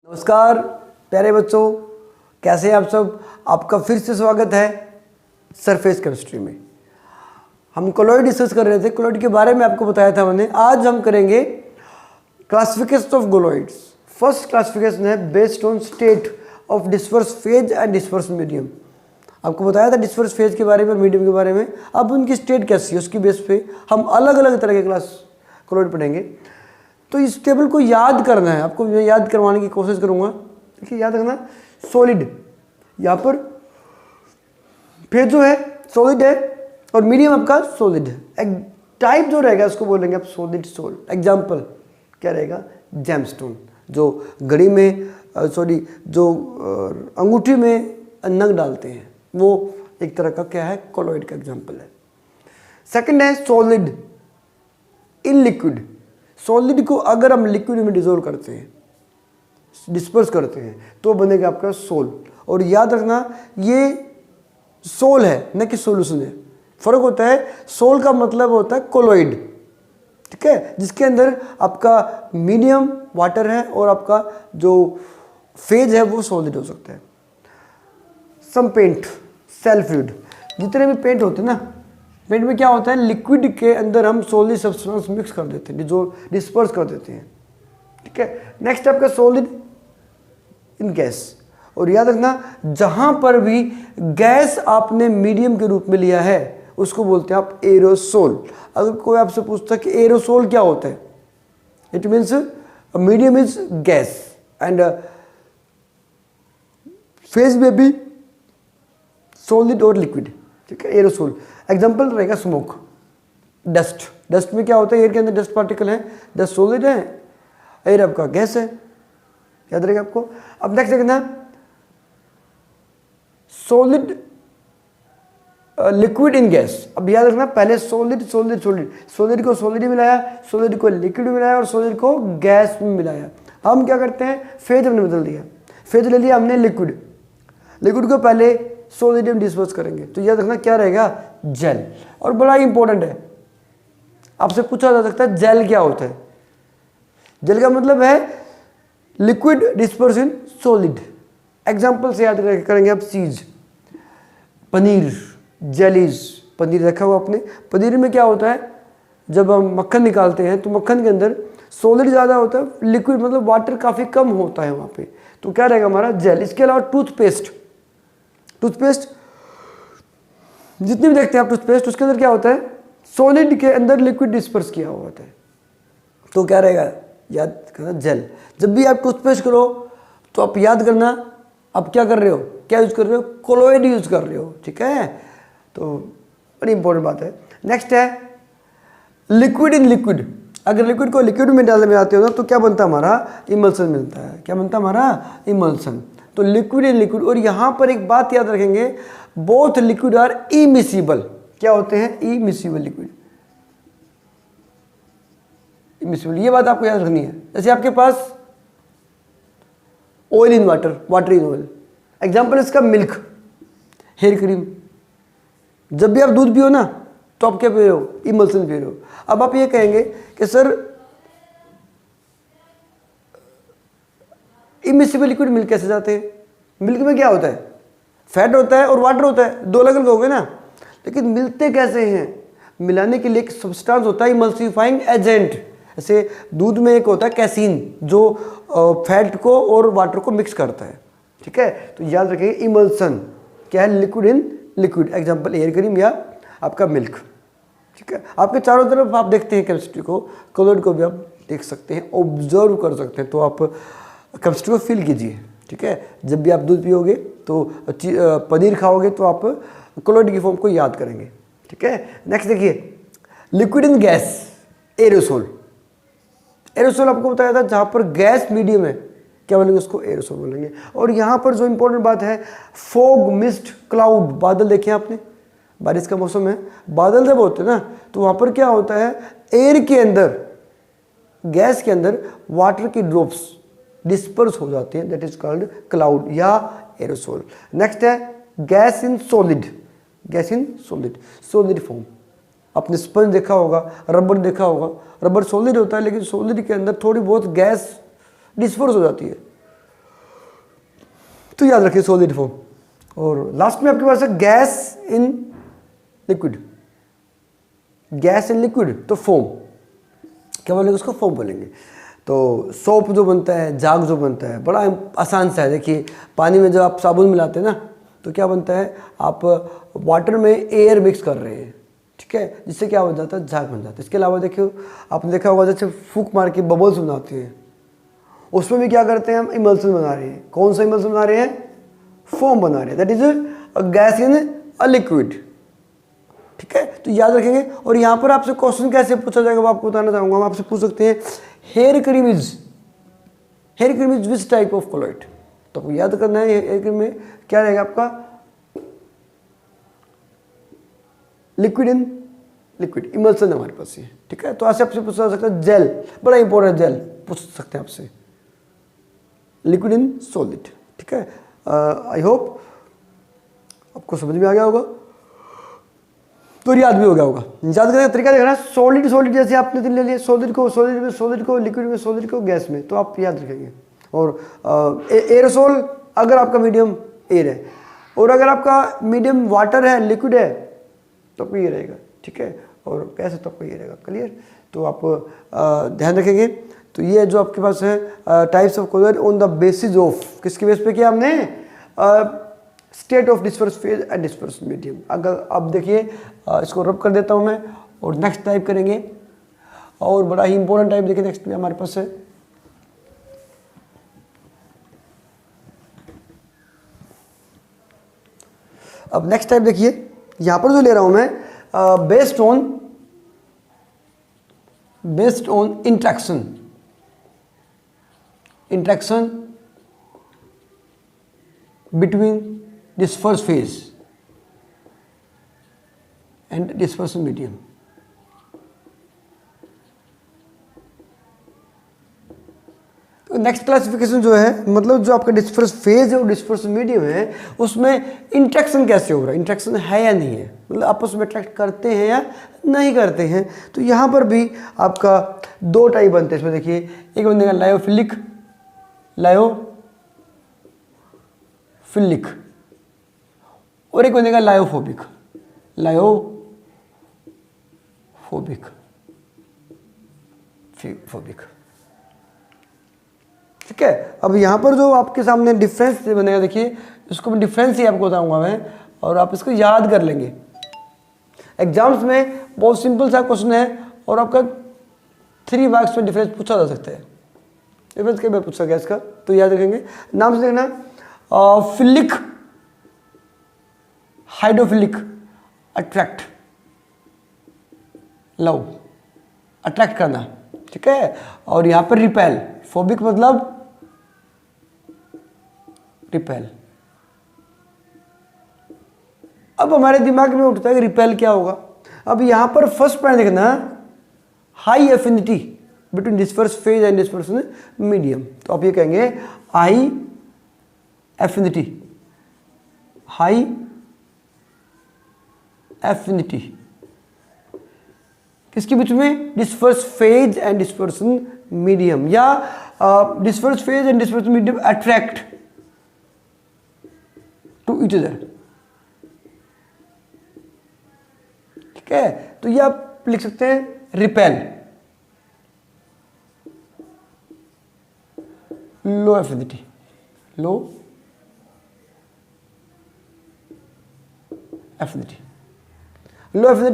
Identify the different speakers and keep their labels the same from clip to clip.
Speaker 1: नमस्कार प्यारे बच्चों, कैसे हैं आप सब। आपका फिर से स्वागत है सरफेस केमिस्ट्री में। हम कोलॉइड डिस्कस कर रहे थे, कोलॉइड के बारे में आपको बताया था मैंने। आज हम करेंगे classification of colloids. First classification है based on state of disperse phase and disperse medium. आपको बताया था डिस्पर्स फेज के बारे में और मीडियम के बारे में। अब उनकी स्टेट कैसी है उसकी बेस पे हम अलग अलग तरह के क्लास कोलॉइड पढ़ेंगे। तो इस टेबल को याद करना है आपको, मैं याद करवाने की कोशिश करूंगा। देखिए याद रखना, सॉलिड यहाँ पर फेज जो है सॉलिड है और मीडियम आपका सॉलिड है। एक टाइप जो रहेगा उसको बोलेंगे आप सॉलिड सोल। एग्जाम्पल क्या रहेगा, जेमस्टोन जो घड़ी में जो अंगूठी में नग डालते हैं, वो एक तरह का क्या है, कोलॉइड का एग्जाम्पल है। सेकंड है सॉलिड इन लिक्विड। सॉलिड को अगर हम लिक्विड में डिसॉल्व करते हैं, डिस्पर्स करते हैं, तो बनेगा आपका सोल। और याद रखना ये सोल है न कि सॉल्यूशन है, फर्क होता है। सोल का मतलब होता है कोलॉइड, ठीक है, जिसके अंदर आपका मीडियम वाटर है और आपका जो फेज है वो सॉलिड हो सकता है। सम पेंट सेल फ्लूइड, जितने भी पेंट होते हैं ना, पेंट में क्या होता है, लिक्विड के अंदर हम सॉलिड सब्सटेंस मिक्स कर देते हैं, जो डिस्पर्स कर देते हैं, ठीक है। नेक्स्ट आपका सॉलिड इन गैस। और याद रखना जहां पर भी गैस आपने मीडियम के रूप में लिया है उसको बोलते हैं आप एरोसोल। अगर कोई आपसे पूछता है कि एरोसोल क्या होता है, it means medium is gas and phase में भी सॉलिड और लिक्विड, ठीक है, एरोसोल। एग्जाम्पल रहेगा स्मोक, डस्ट। डस्ट में क्या होता है, एयर के अंदर डस्ट पार्टिकल है, डस्ट सॉलिड है, एयर आपका गैस है, याद रहेगा आपको। अब नेक्स्ट देखना सॉलिड लिक्विड इन गैस। अब याद रखना पहले सॉलिड सॉलिड सॉलिड, सॉलिड को सॉलिड में मिलाया, सॉलिड को लिक्विड में मिलाया और सॉलिड को गैस में मिलाया। हम क्या करते हैं, फेज हमने बदल दिया, फेज ले लिया हमने लिक्विड, लिक्विड को पहले सॉलिड में डिस्पर्स करेंगे, तो याद रखना क्या रहेगा, जेल। और बड़ा इंपॉर्टेंट है, आपसे पूछा जा सकता है जेल क्या होता है। जेल का मतलब है liquid disperse in solid. Example से याद करेंगे आप, चीज, पनीर, जेलीज। पनीर रखा हुआ आपने, पनीर में क्या होता है, जब हम मक्खन निकालते हैं तो मक्खन के अंदर सॉलिड ज़्यादा होता है, लिक्विड मतलब वाटर काफ़ी कम होता है वहाँ पे, तो क्या रहेगा हमारा जेल। इसके अलावा टूथपेस्ट, टूथपेस्ट जितनी भी देखते हैं आप टूथपेस्ट, उसके अंदर क्या होता है, सॉलिड के अंदर लिक्विड डिस्पर्स किया हुआ होता है, तो क्या रहेगा, याद करना जेल। जब भी आप टूथपेस्ट करो तो आप याद करना आप क्या कर रहे हो, क्या यूज कर रहे हो, कोलॉइड यूज कर रहे हो, ठीक है। तो बड़ी इंपॉर्टेंट बात है। नेक्स्ट है लिक्विड इन लिक्विड। अगर लिक्विड को लिक्विड में डालने में आते हो ना तो क्या बनता है हमारा, इमल्सन मिलता है। क्या बनता है हमारा, इमल्सन। तो लिक्विड इन लिक्विड। और यहां पर एक बात याद रखेंगे, बोथ लिक्विड आर इमिसिबल। क्या होते हैं, इमिसिबल लिक्विड, इमिसिबल, ये बात आपको याद रखनी है। जैसे आपके पास oil in water, water in oil. Example इसका मिल्क, हेयर क्रीम। जब भी आप दूध पियो ना तो आप क्या पी रहे हो, इमल्सन पी रहे हो। अब आप ये कहेंगे कि सर इमिसिबल लिक्विड मिल्क कैसे जाते हैं। मिल्क में क्या होता है, फैट होता है और वाटर होता है, दो अलग अलग हो गए ना, लेकिन मिलते कैसे हैं, मिलाने के लिए एक सब्सटेंस होता है इमल्सिफाइंग एजेंट। जैसे दूध में एक होता है कैसीन जो फैट को और वाटर को मिक्स करता है, ठीक है। तो याद रखिए इमल्सन क्या है, liquid in liquid. Example air cream या आपका मिल्क, ठीक है। आपके चारों तरफ आप देखते हैं केमिस्ट्री को, कोलॉइड को भी आप देख सकते हैं, ऑब्जर्व कर सकते हैं। तो आप केमिस्ट्री को फील कीजिए, ठीक है। जब भी आप दूध पियोगे तो पनीर खाओगे तो आप कोलॉइड की फॉर्म को याद करेंगे, ठीक है। नेक्स्ट देखिए liquid in gas, aerosol. Aerosol आपको बताया था जहां पर गैस मीडियम है, क्या बोलेंगे उसको, एरोसोल बोलेंगे। और यहां पर जो इंपॉर्टेंट बात है, फॉग, मिस्ट, क्लाउड, बादल देखे आपने, बारिश का मौसम है, बादल जब होते हैं ना तो वहां पर क्या होता है, एयर के अंदर, गैस के अंदर वाटर की ड्रॉप्स डिस्पर्स हो जाते हैं, दैट इज कॉल्ड क्लाउड या एरोसोल। नेक्स्ट है gas in solid, gas in solid, solid form. आपने स्पंज देखा होगा, रबर देखा होगा, रबर सॉलिड होता है लेकिन सॉलिड के अंदर थोड़ी बहुत गैस डिस्पर्स हो जाती है, तो याद रखिए सॉलिड फॉर्म। और लास्ट में आपके पास है gas in liquid, gas in liquid तो फोम, क्या बोलेंगे उसको? फोम बोलेंगे। तो सोप जो बनता है, जाग जो बनता है, बड़ा आसान सा है। देखिए पानी में जब आप साबुन मिलाते हैं ना तो क्या बनता है, आप वाटर में एयर मिक्स कर रहे हैं, ठीक है, जिससे क्या हो जाता है, झाग बन जाता है। इसके अलावा देखिए आपने देखा होगा जैसे फूक मार के बबल्स बनाते हैं, उसमें भी क्या करते हैं, हम इमल्सन बना रहे हैं। कौन सा इमल्सन बना रहे हैं? फोम बना रहे हैं, that is a gas in a liquid, ठीक है। तो याद रखेंगे। और यहाँ पर आपसे क्वेश्चन कैसे पूछा जाएगा वो आपको बताना चाहूंगा। हम आपसे पूछ सकते हैं hair cream is which type of colloid. तो आपको याद करना है हेयर क्रीम में क्या रहेगा आपका, लिक्विड इन लिक्विड, इमल्सन हमारे पास ये, ठीक है। तो ऐसे आपसे पूछा जा सकता है जेल, बड़ा इंपॉर्टेंट जेल पूछ सकते हैं आपसे, लिक्विड इन सॉलिड, ठीक है। आई होप आपको समझ में आ गया होगा, तो याद भी हो गया होगा। याद करने का तरीका देखना, सॉलिड जैसे आपने दिन ले लिया, सॉलिड को लिक्विड में, सॉलिड को गैस में, तो आप याद रखेंगे। और एयरोसोल अगर आपका मीडियम एयर है, और अगर आपका मीडियम वाटर है, लिक्विड है, तो आपको ये रहेगा, ठीक है। और कैसे तो आपको ये रहेगा, क्लियर। तो आप ध्यान रखेंगे। तो ये जो आपके पास है types of colloid on the basis of, किसके बेस पे किया हमने, state of disperse phase and disperse medium. अगर अब देखिए इसको रब कर देता हूँ मैं, और नेक्स्ट टाइप करेंगे, और बड़ा ही इंपॉर्टेंट टाइप देखिए नेक्स्ट में हमारे पास है, अब नेक्स्ट टाइप देखिए यहां पर जो ले रहा हूं मैं, based on interaction between disperse phase and dispersion medium। तो नेक्स्ट क्लासिफिकेशन जो है, मतलब जो आपका डिस्पर्स फेज है और डिस्पर्सन मीडियम है, उसमें इंट्रैक्शन कैसे हो रहा है, इंट्रैक्शन है या नहीं है, मतलब आपस में अट्रैक्ट करते हैं या नहीं करते हैं। तो यहाँ पर भी आपका दो टाइप बनते हैं। इसमें देखिए एक बनेगा लायोफिलिक और एक बनेगा लायोफोबिक। ठीक है। अब यहाँ पर जो आपके सामने डिफरेंस बनेगा, देखिए इसको मैं डिफरेंस ही आपको बताऊंगा मैं, और आप इसको याद कर लेंगे। एग्जाम्स में बहुत सिंपल सा क्वेश्चन है, और आपका 3 मार्क्स में डिफरेंस पूछा जा सकता है। डिफरेंस क्या पूछा गया इसका, तो याद रखेंगे। नाम से देखना, philic, hydrophilic, attract, love, attract करना, ठीक है। और यहां पर रिपेल, फोबिक मतलब रिपेल। अब हमारे दिमाग में उठता है कि रिपेल क्या होगा। अब यहां पर फर्स्ट पॉइंट देखना, high affinity between disperse phase and dispersion medium. तो आप ये कहेंगे हाई एफिनिटी, किसके बीच में, disperse phase and dispersion medium, या disperse phase and dispersion medium attract to each other, ठीक है। तो ये आप लिख सकते हैं repel, low affinity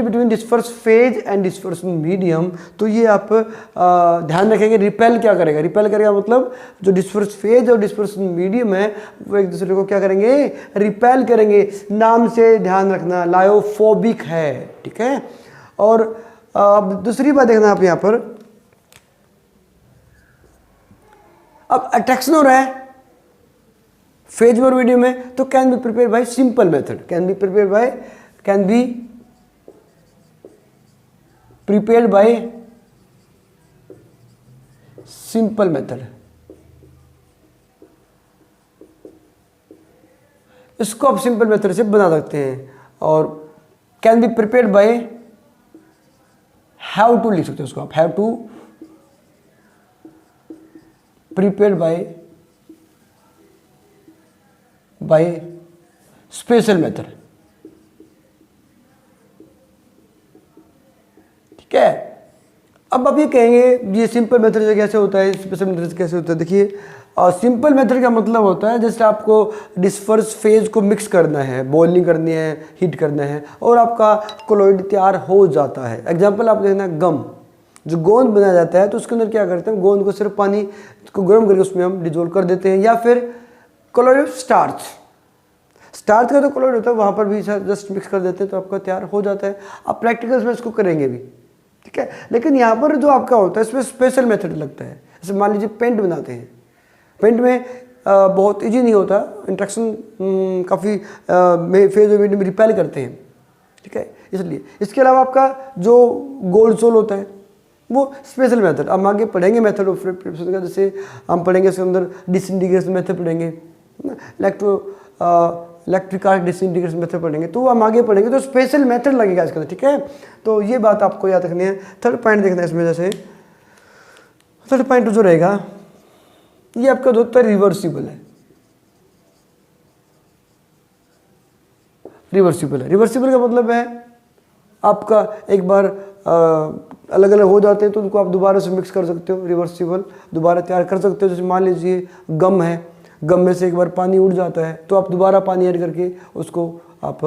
Speaker 1: between disperse phase and dispersion medium. तो ये आप ध्यान रखेंगे, रिपेल क्या करेगा, रिपेल करेगा मतलब जो डिस्पर्स फेज और डिस्पर्सन मीडियम है वो एक दूसरे को क्या करेंगे, रिपेल करेंगे। नाम से ध्यान रखना, लायोफोबिक है, ठीक है। और अब दूसरी बात देखना आप यहां पर, अब अट्रैक्शन हो रहा है फेज और मीडियम में, तो can be prepare by simple method, can be prepare by simple method. इसको आप सिंपल मेथड से बना सकते हैं। और can be prepared by, have to लिख सकते हैं उसको आप, have to prepared by by special method. ठीक है, अब आप ये कहेंगे ये सिंपल मेथड से कैसे होता है, स्पेशल मेथड से कैसे होता है। देखिए सिंपल मेथड का मतलब होता है जैसे आपको डिस्पर्स फेज को मिक्स करना है, बॉइलिंग करनी है, हीट करना है और आपका कोलॉइड तैयार हो जाता है। एग्जांपल आप देखना, गम जो गोंद बनाया जाता है तो उसके अंदर क्या करते हैं, गोंद को सिर्फ पानी को गर्म करके उसमें हम डिजोल्व कर देते हैं, या फिर कोलॉइड स्टार्च, स्टार्च का तो कोलॉइड होता है वहाँ पर भी जस्ट मिक्स कर देते हैं तो आपका तैयार हो जाता है। आप प्रैक्टिकल्स में इसको करेंगे भी, ठीक है। लेकिन यहाँ पर जो आपका होता है इसमें स्पेशल मेथड लगता है। जैसे मान लीजिए पेंट बनाते हैं, पेंट में बहुत इजी नहीं होता, इंट्रैक्शन काफ़ी फेज में रिपेल करते हैं, ठीक है। इसलिए इसके अलावा आपका जो गोल्ड सोल होता है वो स्पेशल मेथड, हम आगे पढ़ेंगे मेथड ऑफ प्रिपरेशन का। जैसे हम पढ़ेंगे इसके अंदर डिसइंटीग्रेशन मेथड पढ़ेंगे, इलेक्ट्रिक आर्क डिसइंटीग्रेशन मेथड पढ़ेंगे, तो हम आगे पढ़ेंगे तो स्पेशल मेथड लगेगा इसके अंदर, ठीक है। तो ये बात आपको याद रखनी है। थर्ड पॉइंट देखना है इसमें, जैसे थर्ड पॉइंट जो रहेगा ये आपका जो होता है रिवर्सिबल है। रिवर्सिबल है, रिवर्सिबल का मतलब है आपका एक बार अलग अलग हो जाते हैं तो उनको आप दोबारा से मिक्स कर सकते हो, रिवर्सिबल दोबारा तैयार कर सकते हो। जैसे मान लीजिए गम है, गम में से एक बार पानी उड़ जाता है तो आप दोबारा पानी ऐड करके उसको आप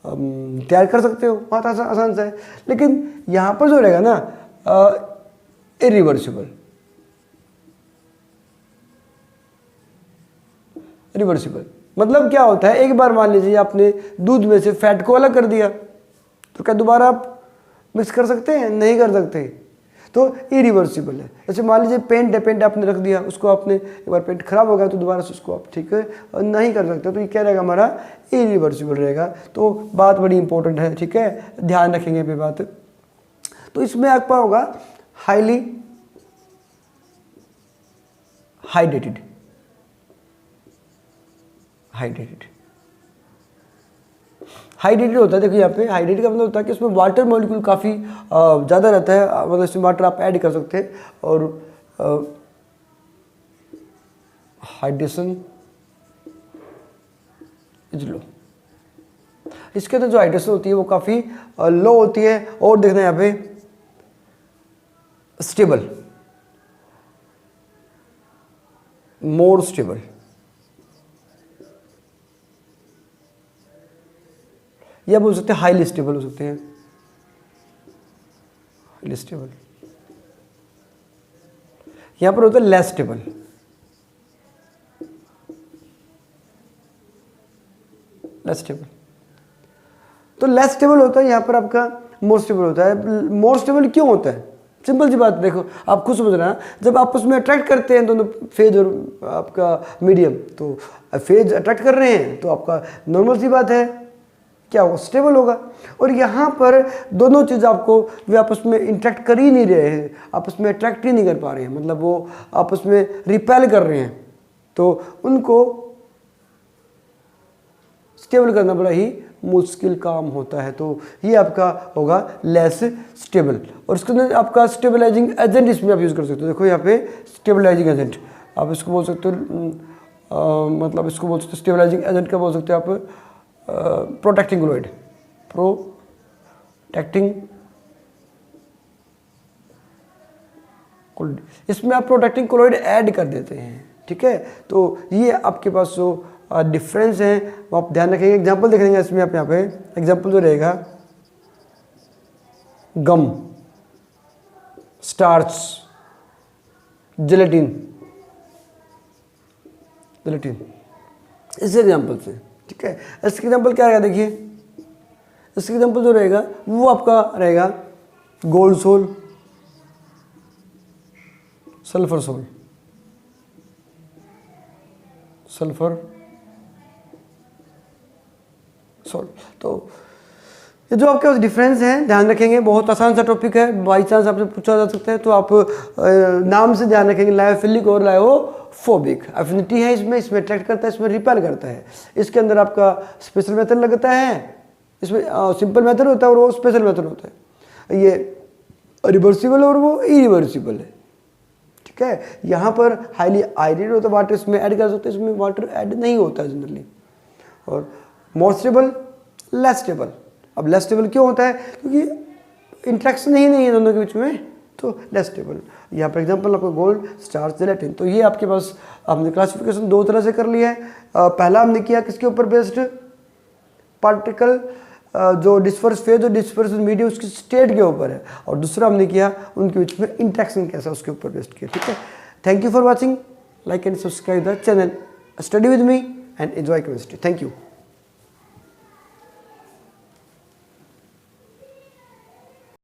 Speaker 1: तैयार कर सकते हो, बहुत आसान सा है। लेकिन यहाँ पर जो रहेगा ना इरिवर्सिबल, रिवर्सिबल मतलब क्या होता है, एक बार मान लीजिए आपने दूध में से फैट को अलग कर दिया तो क्या दोबारा आप मिक्स कर सकते हैं, नहीं कर सकते, तो इरिवर्सिबल है। जैसे मान लीजिए पेंट है, पेंट आपने रख दिया, उसको आपने एक बार पेंट खराब हो गया तो दोबारा से उसको आप ठीक नहीं कर सकते, तो ये क्या रहेगा हमारा इरिवर्सिबल रहेगा। तो बात बड़ी इंपॉर्टेंट है, ठीक है, ध्यान रखेंगे पे बात। तो इसमें आपका होगा हाईली हाइड्रेटेड, हाइड्रेटेड हाइड्रेटेड होता है। देखिए यहाँ पे हाइड्रेटेड का मतलब होता है कि इसमें वाटर मॉलिक्यूल काफ़ी ज़्यादा रहता है, मतलब इसमें वाटर आप ऐड कर सकते हैं और हाइड्रेशन इज लो। इसके अंदर जो हाइड्रेशन होती है वो काफ़ी लो होती है। और देखना यहाँ पे स्टेबल, मोर स्टेबल, या बोल सकते हैं हाईली स्टेबल हो सकते हैं, हाईली स्टेबल। यहां पर होता है लेस स्टेबल, लेस स्टेबल। तो लेस स्टेबल होता है, यहां पर आपका मोर स्टेबल होता है। मोर स्टेबल क्यों होता है, सिंपल सी बात देखो, आप खुद समझ रहे हैं, जब आप उसमें अट्रैक्ट करते हैं दोनों फेज और आपका मीडियम, तो फेज अट्रैक्ट कर रहे हैं तो आपका नॉर्मल सी बात है क्या होगा, स्टेबल होगा। और यहाँ पर दोनों चीज़ आपको वे आपस में इंटरेक्ट कर ही नहीं रहे हैं, आपस में अट्रैक्ट ही नहीं कर पा रहे हैं, मतलब वो आपस में रिपेल कर रहे हैं, तो उनको स्टेबल करना बड़ा ही मुश्किल काम होता है। तो ये आपका होगा लेस स्टेबल। और इसके अंदर आपका स्टेबलाइजिंग एजेंट इसमें आप यूज़ कर सकते हो। देखो यहाँ पे स्टेबलाइजिंग एजेंट आप इसको बोल सकते हो, मतलब इसको बोल सकते हो स्टेबलाइजिंग एजेंट का बोल सकते हो आप प्रोटेक्टिंग कोलॉइड, प्रोटेक्टिंग कोलॉइड, इसमें आप प्रोटेक्टिंग कोलॉइड ऐड कर देते हैं, ठीक है। तो ये आपके पास जो डिफरेंस है वो आप ध्यान रखेंगे। एग्जांपल देखेंगे इसमें आप, यहाँ पे एग्जांपल जो रहेगा गम, स्टार्च, जेलेटिन, जेलेटिन, इस एग्जांपल से, ठीक है। इसका एग्जांपल क्या रहेगा, देखिए इसका एग्जांपल जो रहेगा वो आपका रहेगा gold sol, sulphur sol, sulphur sol. तो ये जो आपके पास डिफरेंस है ध्यान रखेंगे, बहुत आसान सा टॉपिक है, बाई चांस आपसे पूछा जा सकता है तो आप नाम से ध्यान रखेंगे, लायोफिलिक और लायोफोबिक। एफिनिटी है इसमें, इसमें अट्रैक्ट करता है, इसमें रिपेल करता है। इसके अंदर आपका स्पेशल मेथड लगता है, इसमें सिंपल मेथड होता है और वो स्पेशल मेथड होता है। ये रिवर्सिबल और वो इरिवर्सिबल है, ठीक है। यहाँ पर हाईली हाइड्रेटेड होता है, वाटर इसमें ऐड कर सकते हैं, इसमें वाटर ऐड नहीं होता है जनरली, और मोर स्टेबल, लेस स्टेबल। अब लेस स्टेबल क्यों होता है? क्योंकि इंट्रैक्शन ही नहीं है दोनों के बीच में, तो लेस स्टेबल। यहाँ पर एग्जांपल आपको गोल्ड, स्टार्च, जेलेटिन। तो ये आपके पास हमने क्लासिफिकेशन दो तरह से कर लिया है। पहला हमने किया किसके ऊपर बेस्ड, पार्टिकल जो डिस्पर्स फेज और डिस्पर्स मीडियम उसकी स्टेट के ऊपर है, और दूसरा हमने किया उनके बीच में इंट्रैक्शन कैसा उसके ऊपर बेस्ड किया। ठीक है, thank you for watching, like and subscribe the channel, study with me and enjoy chemistry. Thank you.